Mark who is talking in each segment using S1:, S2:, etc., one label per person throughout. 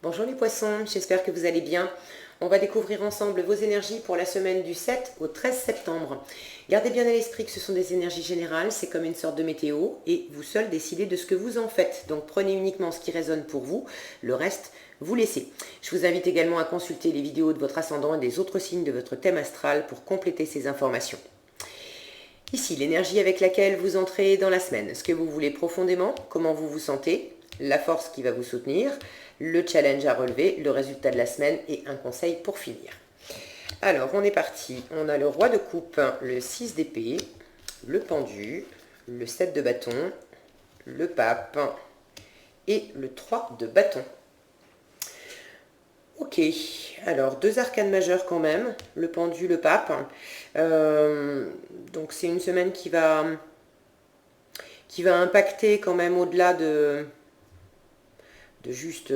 S1: Bonjour les poissons, j'espère que vous allez bien. On va découvrir ensemble vos énergies pour la semaine du 7 au 13 septembre. Gardez bien à l'esprit que ce sont des énergies générales, c'est comme une sorte de météo et vous seul décidez de ce que vous en faites. Donc prenez uniquement ce qui résonne pour vous, le reste, vous laissez. Je vous invite également à consulter les vidéos de votre ascendant et des autres signes de votre thème astral pour compléter ces informations. Ici, l'énergie avec laquelle vous entrez dans la semaine, ce que vous voulez profondément, comment vous vous sentez, la force qui va vous soutenir, le challenge à relever, le résultat de la semaine et un conseil pour finir. Alors, on est parti. On a le roi de coupe, le 6 d'épée, le pendu, le 7 de bâton, le pape et le 3 de bâton. Ok, alors deux arcanes majeures quand même, le pendu, le pape. Donc c'est une semaine qui va impacter quand même au-delà de juste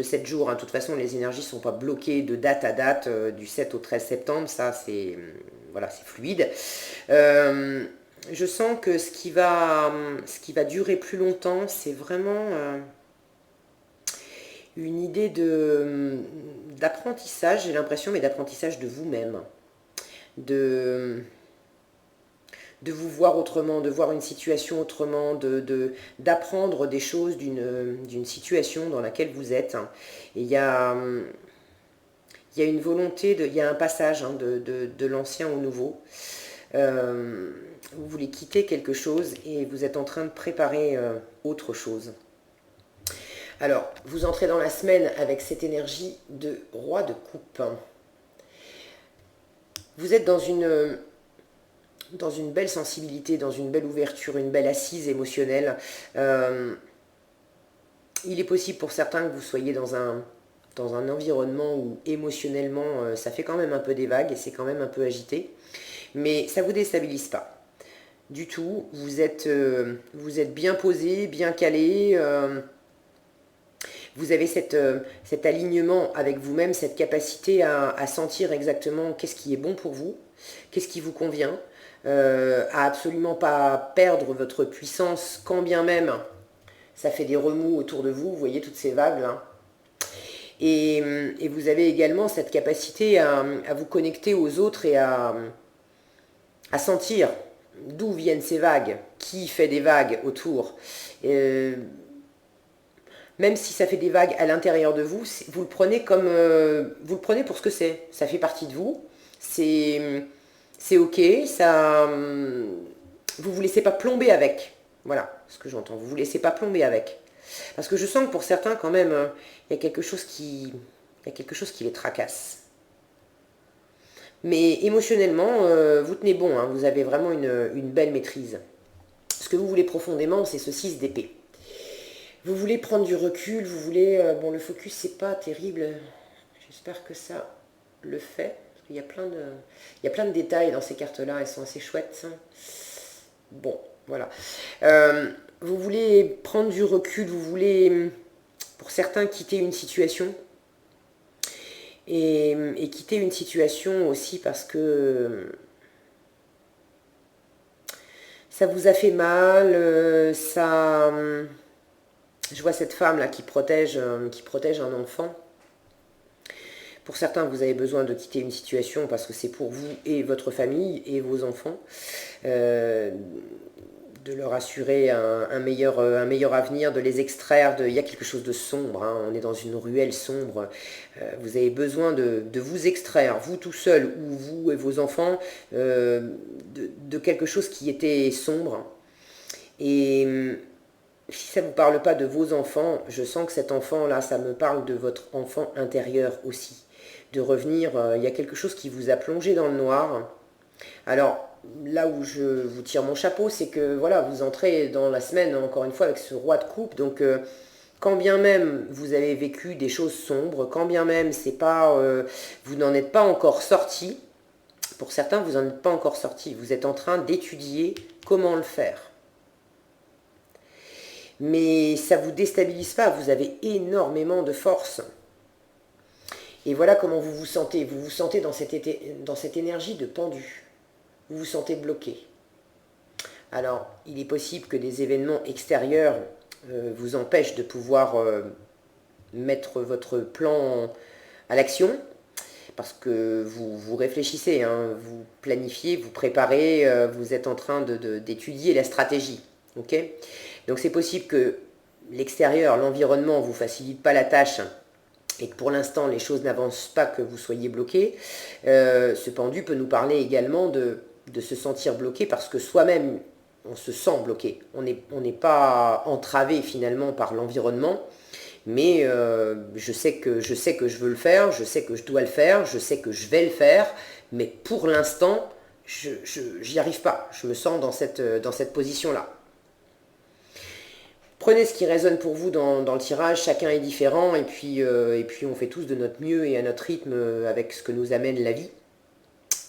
S1: 7 jours. Hein. De toute façon, les énergies ne sont pas bloquées de date à date, du 7 au 13 septembre, ça c'est voilà, c'est fluide. Je sens que ce qui va durer plus longtemps, c'est vraiment une idée d'apprentissage, j'ai l'impression, mais d'apprentissage de vous-même, de vous voir autrement, de voir une situation autrement, d'apprendre des choses d'une situation dans laquelle vous êtes. Et il y a une volonté, il y a un passage hein, de l'ancien au nouveau. Vous voulez quitter quelque chose et vous êtes en train de préparer autre chose. Alors, vous entrez dans la semaine avec cette énergie de roi de coupe. Vous êtes dans une belle sensibilité, dans une belle ouverture, une belle assise émotionnelle. Il est possible pour certains que vous soyez dans un environnement où émotionnellement ça fait quand même un peu des vagues et c'est quand même un peu agité. Mais ça ne vous déstabilise pas du tout. Vous êtes bien posé, bien calé. Vous avez cet alignement avec vous-même, cette capacité à sentir exactement qu'est-ce qui est bon pour vous, qu'est-ce qui vous convient, à absolument pas perdre votre puissance quand bien même ça fait des remous autour de vous, vous voyez toutes ces vagues là. Et vous avez également cette capacité à vous connecter aux autres et à sentir d'où viennent ces vagues, qui fait des vagues autour. Même si ça fait des vagues à l'intérieur de vous, vous le prenez comme vous le prenez pour ce que c'est. Ça fait partie de vous. C'est ok. Ça, vous laissez pas plomber avec. Voilà ce que j'entends. Vous laissez pas plomber avec. Parce que je sens que pour certains quand même, il y a quelque chose qui les tracasse. Mais émotionnellement, vous tenez bon. Hein, vous avez vraiment une belle maîtrise. Ce que vous voulez profondément, c'est ce 6 d'épée. Vous voulez prendre du recul, vous voulez... bon, le focus, c'est pas terrible. J'espère que ça le fait. Parce qu'il y a plein de détails dans ces cartes-là. Elles sont assez chouettes. Bon, voilà. Vous voulez prendre du recul. Vous voulez, pour certains, quitter une situation. Et quitter une situation aussi parce que... ça vous a fait mal. Ça... Je vois cette femme là qui protège un enfant. Pour certains, vous avez besoin de quitter une situation parce que c'est pour vous et votre famille et vos enfants. De leur assurer un meilleur avenir, de les extraire. Il y a quelque chose de sombre, hein, on est dans une ruelle sombre. Vous avez besoin de vous extraire, vous tout seul ou vous et vos enfants, de quelque chose qui était sombre. Et... si ça ne vous parle pas de vos enfants, je sens que cet enfant-là, ça me parle de votre enfant intérieur aussi. De revenir, il y a quelque chose qui vous a plongé dans le noir. Alors, là où je vous tire mon chapeau, c'est que voilà, vous entrez dans la semaine, encore une fois, avec ce roi de coupe. Donc, quand bien même vous avez vécu des choses sombres, quand bien même c'est pas, vous n'en êtes pas encore sorti, pour certains, vous n'en êtes pas encore sorti. Vous êtes en train d'étudier comment le faire. Mais ça ne vous déstabilise pas, vous avez énormément de force. Et voilà comment vous vous sentez. Vous vous sentez dans cette énergie de pendu. Vous vous sentez bloqué. Alors, il est possible que des événements extérieurs vous empêchent de pouvoir mettre votre plan à l'action, parce que vous réfléchissez, hein, vous planifiez, vous préparez, vous êtes en train d'étudier la stratégie. Ok. Donc c'est possible que l'extérieur, l'environnement ne vous facilite pas la tâche et que pour l'instant les choses n'avancent pas, que vous soyez bloqué. Ce pendu peut nous parler également de se sentir bloqué parce que soi-même on se sent bloqué. On n'est pas entravé finalement par l'environnement, mais je sais que je veux le faire, je sais que je dois le faire, je sais que je vais le faire, mais pour l'instant, j'y arrive pas. Je me sens dans cette position-là. Prenez ce qui résonne pour vous dans le tirage, chacun est différent, et puis on fait tous de notre mieux et à notre rythme avec ce que nous amène la vie.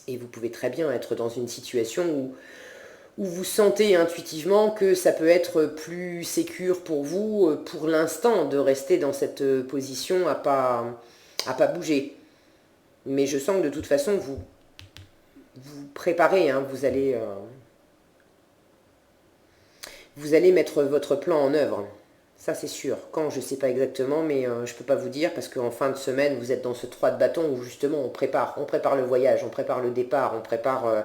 S1: Et vous pouvez très bien être dans une situation où vous sentez intuitivement que ça peut être plus sécure pour vous, pour l'instant, de rester dans cette position à pas bouger. Mais je sens que de toute façon, vous préparez, hein, vous allez mettre votre plan en œuvre. Ça c'est sûr. Quand, je ne sais pas exactement, mais je ne peux pas vous dire, parce qu'en fin de semaine, vous êtes dans ce 3 de bâton où justement on prépare le voyage, on prépare le départ, on prépare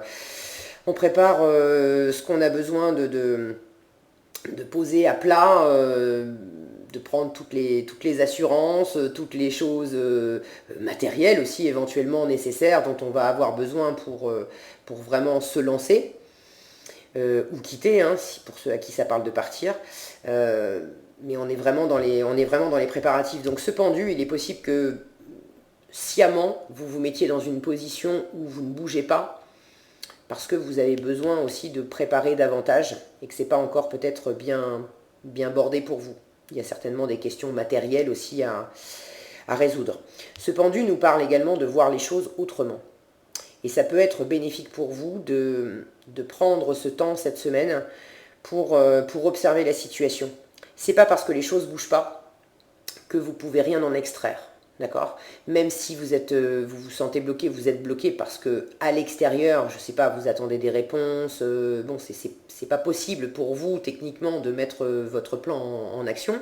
S1: ce qu'on a besoin de poser à plat, de prendre toutes les assurances, toutes les choses matérielles aussi éventuellement nécessaires dont on va avoir besoin pour vraiment se lancer. Ou quitter, hein, pour ceux à qui ça parle de partir. Mais on est vraiment dans les préparatifs. Donc ce pendu, il est possible que sciemment, vous vous mettiez dans une position où vous ne bougez pas, parce que vous avez besoin aussi de préparer davantage, et que ce n'est pas encore peut-être bien bordé pour vous. Il y a certainement des questions matérielles aussi à résoudre. Ce pendu nous parle également de voir les choses autrement. Et ça peut être bénéfique pour vous de prendre ce temps cette semaine pour observer la situation. C'est pas parce que les choses ne bougent pas que vous pouvez rien en extraire. D'accord. Même si vous vous sentez bloqué, vous êtes bloqué parce que à l'extérieur, je sais pas, vous attendez des réponses. Bon, c'est pas possible pour vous techniquement de mettre votre plan en action.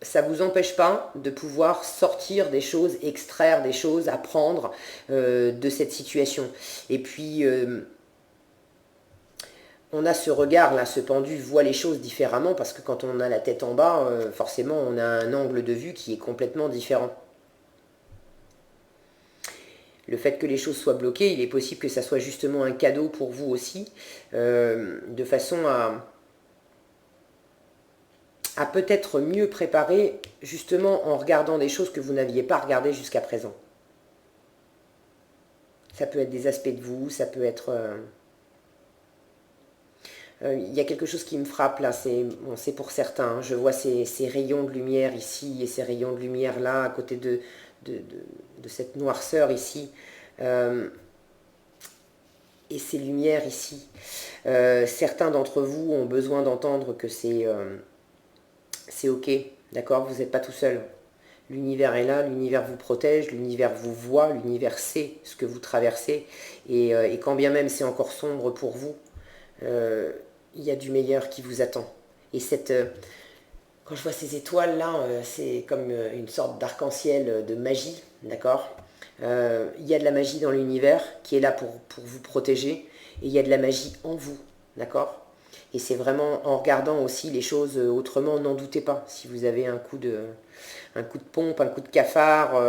S1: Ça ne vous empêche pas de pouvoir sortir des choses, extraire des choses, apprendre de cette situation. Et puis, on a ce regard là, ce pendu voit les choses différemment, parce que quand on a la tête en bas, forcément on a un angle de vue qui est complètement différent. Le fait que les choses soient bloquées, il est possible que ça soit justement un cadeau pour vous aussi, de façon à peut-être mieux préparer, justement en regardant des choses que vous n'aviez pas regardées jusqu'à présent. Ça peut être des aspects de vous, ça peut être... il y a quelque chose qui me frappe là, c'est pour certains. Hein. Je vois ces rayons de lumière ici et ces rayons de lumière là, à côté de cette noirceur ici. Et ces lumières ici. Certains d'entre vous ont besoin d'entendre que c'est ok, d'accord, vous n'êtes pas tout seul. L'univers est là, l'univers vous protège, l'univers vous voit, l'univers sait ce que vous traversez. Et quand bien même c'est encore sombre pour vous, il y a du meilleur qui vous attend. Et quand je vois ces étoiles là, c'est comme une sorte d'arc-en-ciel de magie, d'accord. Il y a de la magie dans l'univers qui est là pour vous protéger, et il y a de la magie en vous, d'accord. Et c'est vraiment en regardant aussi les choses autrement, n'en doutez pas. Si vous avez un coup de pompe, un coup de cafard,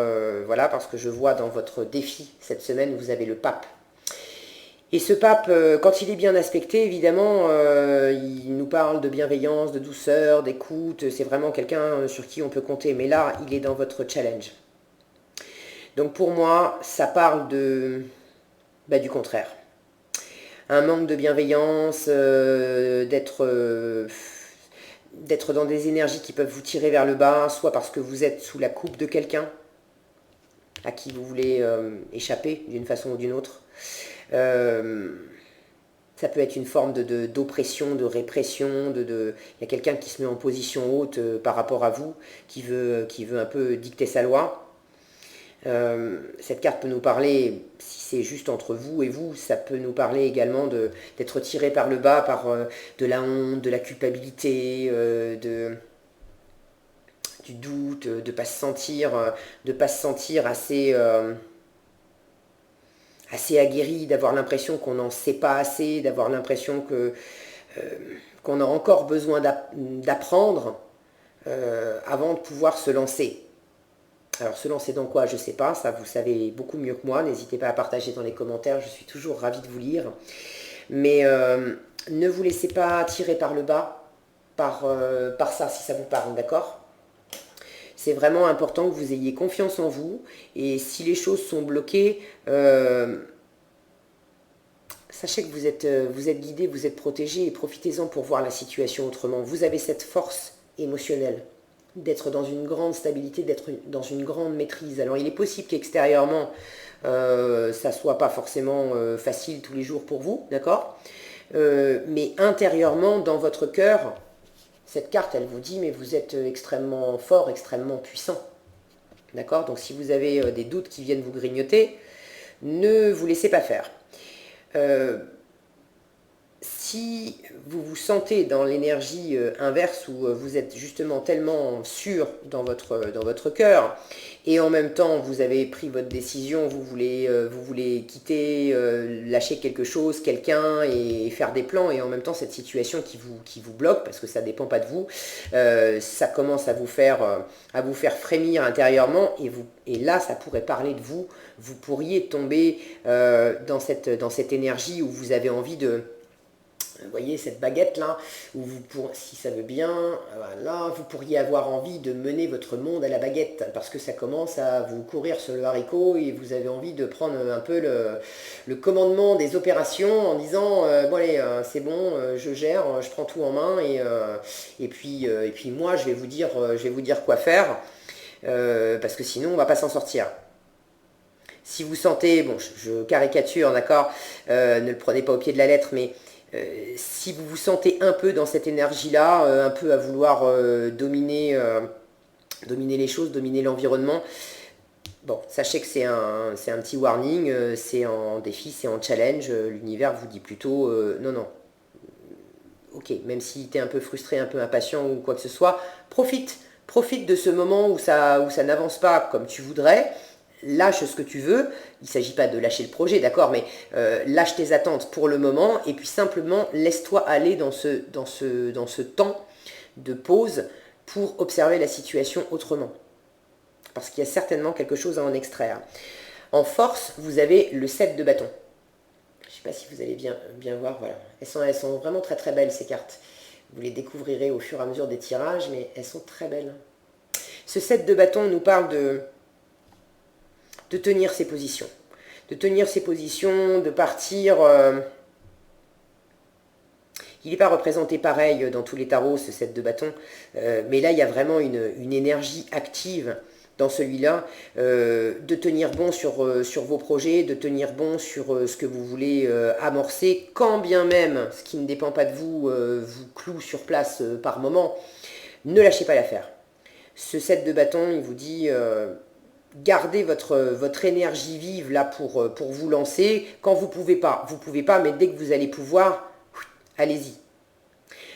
S1: voilà, parce que je vois dans votre défi cette semaine, vous avez le pape. Et ce pape, quand il est bien aspecté, évidemment, il nous parle de bienveillance, de douceur, d'écoute. C'est vraiment quelqu'un sur qui on peut compter. Mais là, il est dans votre challenge. Donc pour moi, ça parle du contraire. Un manque de bienveillance, d'être dans des énergies qui peuvent vous tirer vers le bas, soit parce que vous êtes sous la coupe de quelqu'un à qui vous voulez échapper d'une façon ou d'une autre. Ça peut être une forme d'oppression, de répression, il y a quelqu'un qui se met en position haute par rapport à vous, qui veut un peu dicter sa loi. Cette carte peut nous parler, si c'est juste entre vous et vous, ça peut nous parler également d'être tiré par le bas par de la honte, de la culpabilité, du doute, de ne pas se sentir, assez, assez aguerri, d'avoir l'impression qu'on n'en sait pas assez, d'avoir l'impression qu'on a encore besoin d'apprendre avant de pouvoir se lancer. Alors se lancer dans quoi, je ne sais pas, ça vous savez beaucoup mieux que moi, n'hésitez pas à partager dans les commentaires, je suis toujours ravie de vous lire. Mais ne vous laissez pas tirer par le bas, par ça, si ça vous parle, d'accord? C'est vraiment important que vous ayez confiance en vous, et si les choses sont bloquées, sachez que vous êtes guidé, vous êtes protégé, et profitez-en pour voir la situation autrement. Vous avez cette force émotionnelle d'être dans une grande stabilité, d'être dans une grande maîtrise. Alors il est possible qu'extérieurement, ça soit pas forcément facile tous les jours pour vous, d'accord? Mais intérieurement, dans votre cœur, cette carte, elle vous dit, mais vous êtes extrêmement fort, extrêmement puissant. D'accord? Donc si vous avez des doutes qui viennent vous grignoter, ne vous laissez pas faire. Si vous vous sentez dans l'énergie inverse, où vous êtes justement tellement sûr dans votre cœur, et en même temps vous avez pris votre décision, vous voulez quitter, lâcher quelque chose, quelqu'un, et faire des plans, et en même temps cette situation qui vous bloque, parce que ça ne dépend pas de vous, ça commence à vous faire frémir intérieurement, et là ça pourrait parler de vous. Vous pourriez tomber dans cette énergie où vous avez envie de... Vous voyez cette baguette là, où si ça veut bien, voilà, vous pourriez avoir envie de mener votre monde à la baguette, parce que ça commence à vous courir sur le haricot, et vous avez envie de prendre un peu le commandement des opérations, en disant, bon allez, c'est bon, je gère, je prends tout en main, et puis moi je vais vous dire quoi faire, parce que sinon on ne va pas s'en sortir. Si vous sentez, bon je caricature, d'accord, ne le prenez pas au pied de la lettre, mais si vous vous sentez un peu dans cette énergie-là, un peu à vouloir dominer les choses, dominer l'environnement, bon, sachez que c'est un petit warning, c'est en défi, c'est en challenge, l'univers vous dit plutôt non, non. Ok, même si tu es un peu frustré, un peu impatient ou quoi que ce soit, profite de ce moment où ça n'avance pas comme tu voudrais. Lâche ce que tu veux, il ne s'agit pas de lâcher le projet, d'accord, mais lâche tes attentes pour le moment, et puis simplement laisse-toi aller dans ce temps de pause pour observer la situation autrement. Parce qu'il y a certainement quelque chose à en extraire. En force, vous avez le 7 de bâton. Je ne sais pas si vous allez bien voir, voilà. Elles sont vraiment très très belles ces cartes. Vous les découvrirez au fur et à mesure des tirages, mais elles sont très belles. Ce 7 de bâton nous parle de tenir ses positions. De tenir ses positions, de partir... il n'est pas représenté pareil dans tous les tarots, ce 7 de bâton, mais là, il y a vraiment une énergie active dans celui-là, de tenir bon sur vos projets, de tenir bon sur ce que vous voulez amorcer, quand bien même ce qui ne dépend pas de vous vous cloue sur place par moment. Ne lâchez pas l'affaire. Ce 7 de bâton, il vous dit... gardez votre énergie vive là pour vous lancer. Quand vous pouvez pas, mais dès que vous allez pouvoir, allez-y.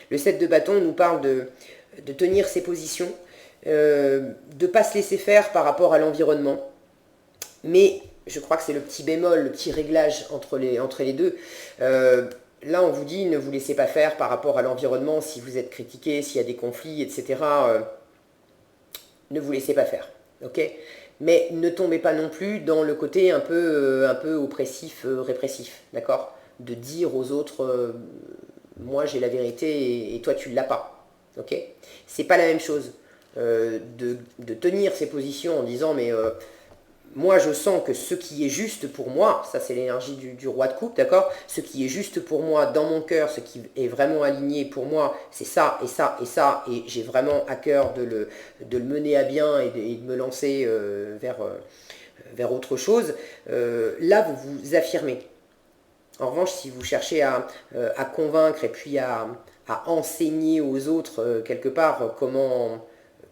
S1: Le 7 de bâton nous parle de tenir ses positions, de ne pas se laisser faire par rapport à l'environnement. Mais je crois que c'est le petit bémol, le petit réglage entre les deux. Là, on vous dit, ne vous laissez pas faire par rapport à l'environnement. Si vous êtes critiqué, s'il y a des conflits, etc., ne vous laissez pas faire. Ok ? Mais ne tombez pas non plus dans le côté un peu oppressif, répressif, d'accord? De dire aux autres, moi j'ai la vérité et toi tu ne l'as pas, ok? C'est pas la même chose de tenir ses positions en disant, mais moi je sens que ce qui est juste pour moi, ça c'est l'énergie du roi de coupe, d'accord? Ce qui est juste pour moi dans mon cœur, ce qui est vraiment aligné pour moi, c'est ça et ça et ça, et j'ai vraiment à cœur de le mener à bien et de me lancer vers autre chose. Là vous vous affirmez. En revanche, si vous cherchez à convaincre et puis à enseigner aux autres quelque part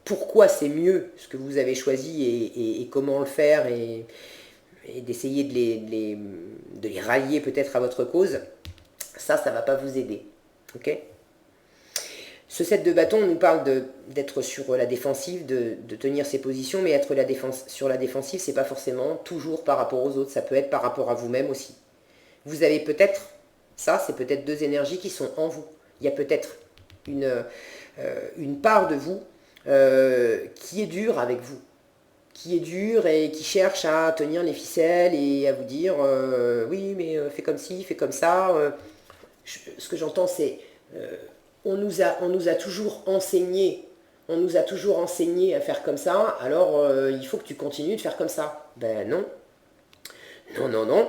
S1: pourquoi c'est mieux ce que vous avez choisi et comment le faire, et d'essayer de les rallier peut-être à votre cause, ça ne va pas vous aider. Ok ? Ce 7 de bâton nous parle d'être sur la défensive, de tenir ses positions, mais être sur la défensive, c'est pas forcément toujours par rapport aux autres, ça peut être par rapport à vous-même aussi. Vous avez peut-être, ça c'est peut-être deux énergies qui sont en vous. Il y a peut-être une part de vous qui est dure avec vous, qui est dure et qui cherche à tenir les ficelles et à vous dire oui mais fais comme ci, fais comme ça. Ce que j'entends c'est on nous a toujours enseigné, à faire comme ça, alors il faut que tu continues de faire comme ça. Ben non. Non, non, non.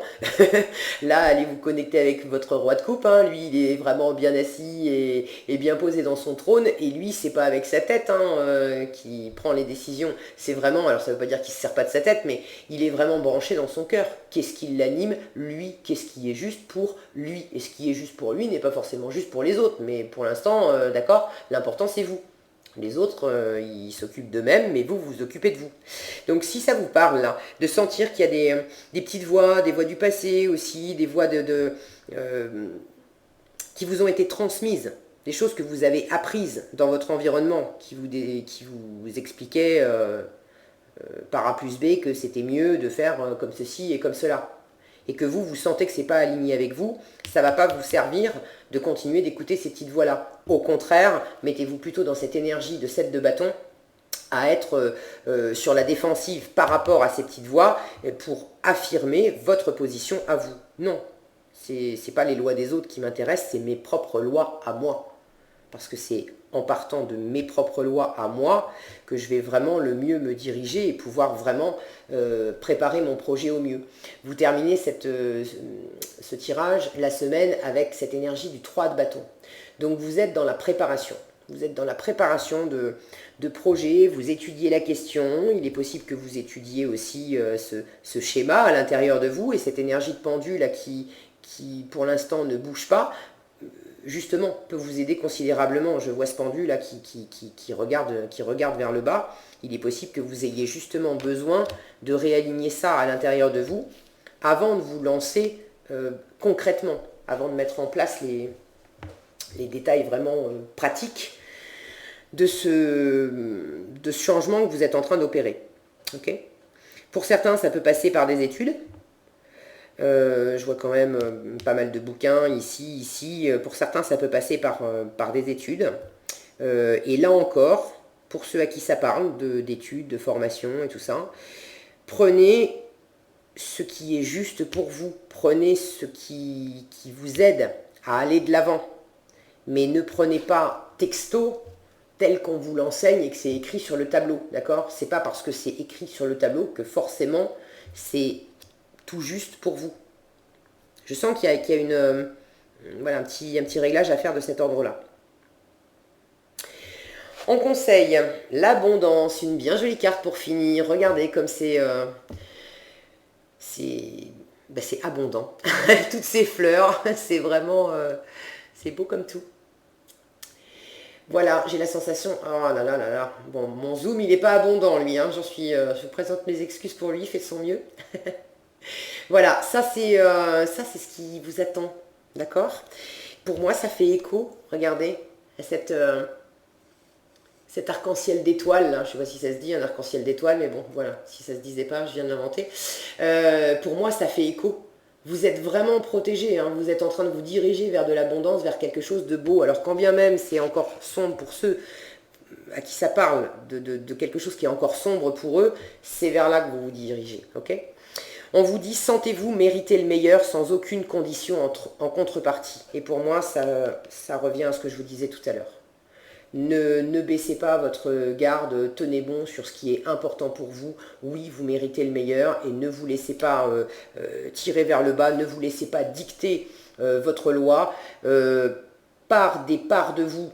S1: Là, allez vous connecter avec votre roi de coupe. Hein. Lui, il est vraiment bien assis et bien posé dans son trône. Et lui, c'est pas avec sa tête qui prend les décisions. C'est vraiment, alors ça veut pas dire qu'il se sert pas de sa tête, mais il est vraiment branché dans son cœur. Qu'est-ce qui l'anime, lui? Qu'est-ce qui est juste pour lui? Et ce qui est juste pour lui n'est pas forcément juste pour les autres. Mais pour l'instant, d'accord, l'important c'est vous. Les autres, ils s'occupent d'eux-mêmes, mais vous, vous occupez de vous. Donc si ça vous parle, là, de sentir qu'il y a des petites voix, des voix du passé aussi, des voix qui vous ont été transmises, des choses que vous avez apprises dans votre environnement, qui vous expliquaient par A plus B que c'était mieux de faire comme ceci et comme cela. Et que vous sentez que ce n'est pas aligné avec vous, ça ne va pas vous servir de continuer d'écouter ces petites voix-là. Au contraire, mettez-vous plutôt dans cette énergie de 7 de bâton à être sur la défensive par rapport à ces petites voix pour affirmer votre position à vous. Non, ce n'est pas les lois des autres qui m'intéressent, c'est mes propres lois à moi. Parce que c'est en partant de mes propres lois à moi que je vais vraiment le mieux me diriger et pouvoir vraiment préparer mon projet au mieux. Vous terminez ce tirage la semaine avec cette énergie du 3 de bâton. Donc vous êtes dans la préparation. Vous êtes dans la préparation de projet, vous étudiez la question, il est possible que vous étudiez aussi ce schéma à l'intérieur de vous et cette énergie de pendule là, qui pour l'instant ne bouge pas, justement, peut vous aider considérablement. Je vois ce pendule là qui regarde vers le bas. Il est possible que vous ayez justement besoin de réaligner ça à l'intérieur de vous avant de vous lancer concrètement, avant de mettre en place les détails vraiment pratiques de ce changement que vous êtes en train d'opérer. Okay. Pour certains, ça peut passer par des études. Je vois quand même pas mal de bouquins ici. Pour certains, ça peut passer par des études. Et là encore, pour ceux à qui ça parle, d'études, de formation et tout ça, prenez ce qui est juste pour vous. Prenez ce qui vous aide à aller de l'avant. Mais ne prenez pas texto tel qu'on vous l'enseigne et que c'est écrit sur le tableau. D'accord ? C'est pas parce que c'est écrit sur le tableau que forcément c'est tout juste pour vous. Je sens qu'il y a voilà, un petit réglage à faire de cet ordre-là. On conseille l'abondance, une bien jolie carte pour finir. Regardez comme c'est abondant. Toutes ces fleurs, c'est vraiment c'est beau comme tout. Voilà, j'ai la sensation... Oh là là là là. Bon, mon zoom, il n'est pas abondant, lui. Hein. Je présente mes excuses pour lui, il fait de son mieux. Voilà, ça c'est ce qui vous attend, d'accord? Pour moi, ça fait écho, regardez, à cet arc-en-ciel d'étoiles, je ne sais pas si ça se dit, un arc-en-ciel d'étoiles, mais bon, voilà, si ça ne se disait pas, je viens de l'inventer. Pour moi, ça fait écho. Vous êtes vraiment protégé, hein, vous êtes en train de vous diriger vers de l'abondance, vers quelque chose de beau. Alors quand bien même c'est encore sombre pour ceux à qui ça parle, de quelque chose qui est encore sombre pour eux, c'est vers là que vous vous dirigez, ok? On vous dit, sentez-vous mériter le meilleur sans aucune condition en contrepartie. Et pour moi, ça revient à ce que je vous disais tout à l'heure. Ne baissez pas votre garde, tenez bon sur ce qui est important pour vous. Oui, vous méritez le meilleur et ne vous laissez pas tirer vers le bas, ne vous laissez pas dicter votre loi par des parts de vous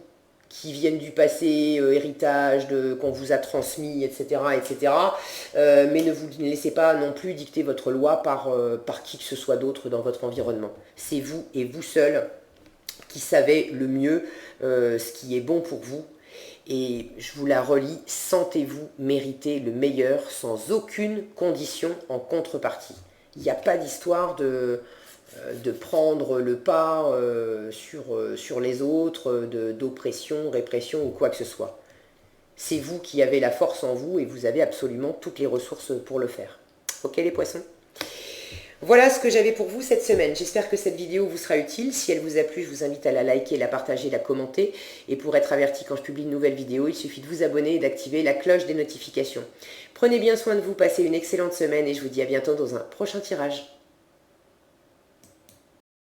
S1: qui viennent du passé, héritage qu'on vous a transmis, etc. etc. Mais ne vous laissez pas non plus dicter votre loi par qui que ce soit d'autre dans votre environnement. C'est vous et vous seul qui savez le mieux ce qui est bon pour vous. Et je vous la relis, sentez-vous mériter le meilleur sans aucune condition en contrepartie. Il n'y a pas d'histoire de de prendre le pas sur les autres, d'oppression, répression ou quoi que ce soit. C'est vous qui avez la force en vous et vous avez absolument toutes les ressources pour le faire. Ok les poissons? Voilà ce que j'avais pour vous cette semaine. J'espère que cette vidéo vous sera utile. Si elle vous a plu, je vous invite à la liker, la partager, la commenter. Et pour être averti quand je publie une nouvelle vidéo, il suffit de vous abonner et d'activer la cloche des notifications. Prenez bien soin de vous, passez une excellente semaine et je vous dis à bientôt dans un prochain tirage.